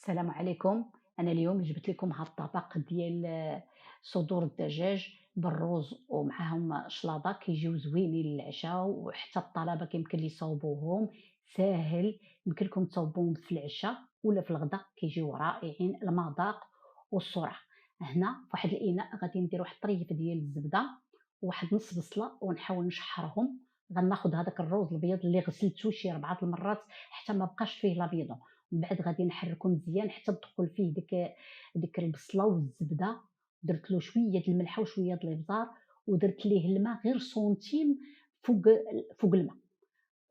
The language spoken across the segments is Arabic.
السلام عليكم. انا اليوم جبت لكم هذا الطبق ديال صدور الدجاج بالرز ومعاهم شلاضه كيجيو زوينين للعشاء، وحتى الطلبه كيمكن لي يصاوبوهم. ساهل، يمكن لكم تصاوبوهم في العشاء ولا في الغداء، كيجيو رائعين المذاق والسرعه. هنا فواحد الاناء غادي ندير واحد الطريف ديال الزبده وواحد نص بصله ونحاول نشحرهم. غناخذ هذاك الروز الابيض اللي غسلته شي 4 المرات حتى ما بقاش فيه لابيض. من بعد غادي نحركو مزيان حتى تدخل فيه ديك البصله والزبده. درت له شويه د الملحه وشويه د الابزار، ودرت ليه الماء غير سنتيم فوق الماء،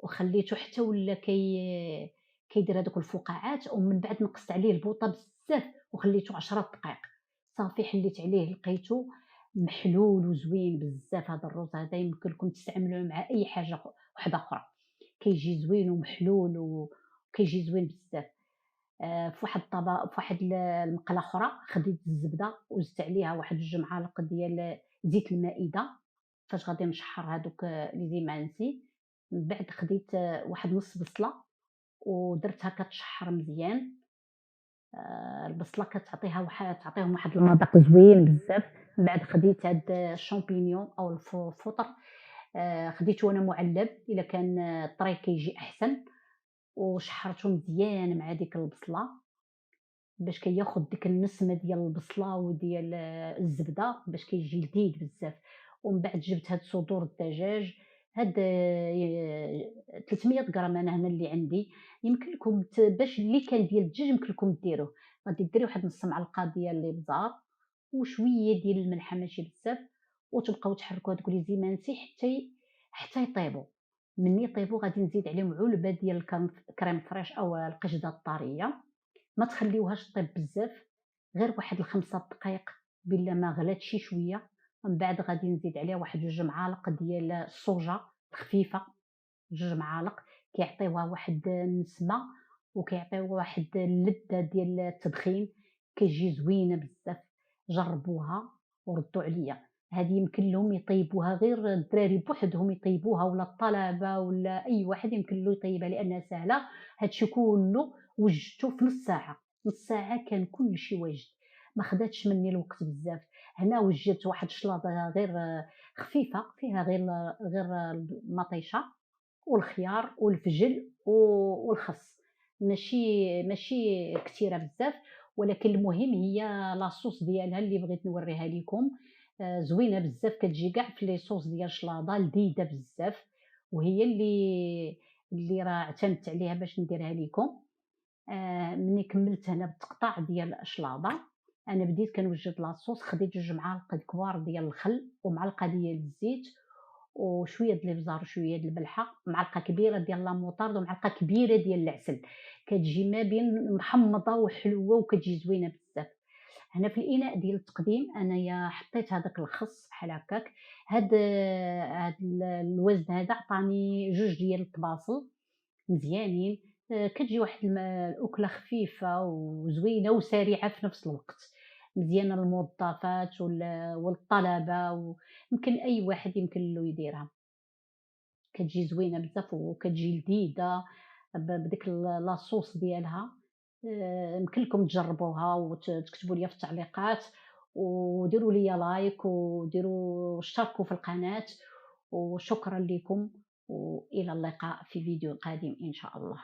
وخليته حتى ولا كيدير هذوك الفقاعات. ومن بعد نقصت عليه البوطه بزاف وخليته 10 دقائق. صافي حليت عليه لقيته محلول وزوين بزاف. هذا الرز هذا يمكن لكم تستعملوه مع اي حاجه وحده اخرى، كيجي زوين ومحلول وكيجي زوين بزاف. فواحد الطبق فواحد المقله أخرى خديت الزبدة وزدت عليها واحد 2 معالق ديال زيت المائدة فاش غادي نشحر هادوك لي زيمانسي. من بعد خديت واحد نص بصلة ودرتها كتشحر مزيان. البصلة تعطيهم واحد المذاق زوين بزاف. من بعد خديت هاد الشامبينيون أو الفطر، خديته وأنا مُعلّب، إلا كان طري كيجي أحسن، وشحرته مزيان مع ديك البصلة باش كياخد ديك النسمة ديال البصلة وديال الزبدة باش كيجي لذيذ بزاف. ومن بعد جبت هاد صدور الدجاج، هاد 300 غرام أنا هنا اللي عندي. يمكن لكم باش اللي كان ديال الدجاج يمكن لكم ديروه. غادي ديري واحد نص معلقة ديال الإبزار وشوية ديال الملحة ماشي بزاف، وتبقاو تحركوا هادوك لي زيمانسي حتى يطيبوا. مني يطيبوا غادي نزيد عليهم علبة ديال كريم فريش أو القشدة الطرية. ما تخليوهاش طيب بزاف، غير واحد ل5 دقايق بلا ما غلات شي شويه. ومن بعد غادي نزيد عليها واحد 2 معالق ديال الصوجه خفيفه، 2 معالق، كيعطيوها واحد النسمه وكيعطيو واحد اللذه ديال التدخين، كتجي زوينه بزاف. جربوها وردوا عليا. هذه يمكن لهم يطيبوها، غير الدراري بوحدهم يطيبوها ولا الطلبه ولا اي واحد يمكن له يطيبها لانها سهله. هادشي كله وجدته في نص ساعه، نص ساعه كان كلشي واجد، ما خداتش مني الوقت بزاف. هنا وجدت واحد الشلاضه غير خفيفه فيها غير المطيشه والخيار والفجل والخس، ماشي كتيرة بزاف. ولكن المهم هي لاصوص ديالها اللي بغيت نوريها لكم. زوينة بزاف، كتجي كاع في لي صوص ديال الشلاضة لذيذة بزاف، وهي اللي راه اعتمدت عليها باش نديرها لكم. ملي كملت هنا بالتقطاع ديال الشلاضة، أنا بديت كنوجد لاصوص. خديت 2 معالق كبار ديال الخل ومعلقة ديال الزيت وشويه د الابزار وشويه د الملحه، معلقه كبيره ديال لاموطارد ومعلقه كبيره ديال العسل. كتجي ما بين محمضه وحلوه وكتجي زوينه بزاف. هنا في الاناء ديال التقديم انايا حطيت هذاك الخس بحال هكاك. هاد الوزن هذا عطاني 2 ديال الطباصل مزيانين. كتجي واحد الأكلة خفيفة وزوينة وسريعة في نفس الوقت، مزيانة للموظفات والطلبة، ويمكن أي واحد يمكن له يديرها. كتجي زوينة بزاف وكتجي لذيذة بديك لاصوص ديالها. يمكن لكم تجربوها وتكتبوا لي في التعليقات، وديروا لي لايك واشتركوا في القناة. وشكرا لكم، وإلى اللقاء في فيديو قادم إن شاء الله.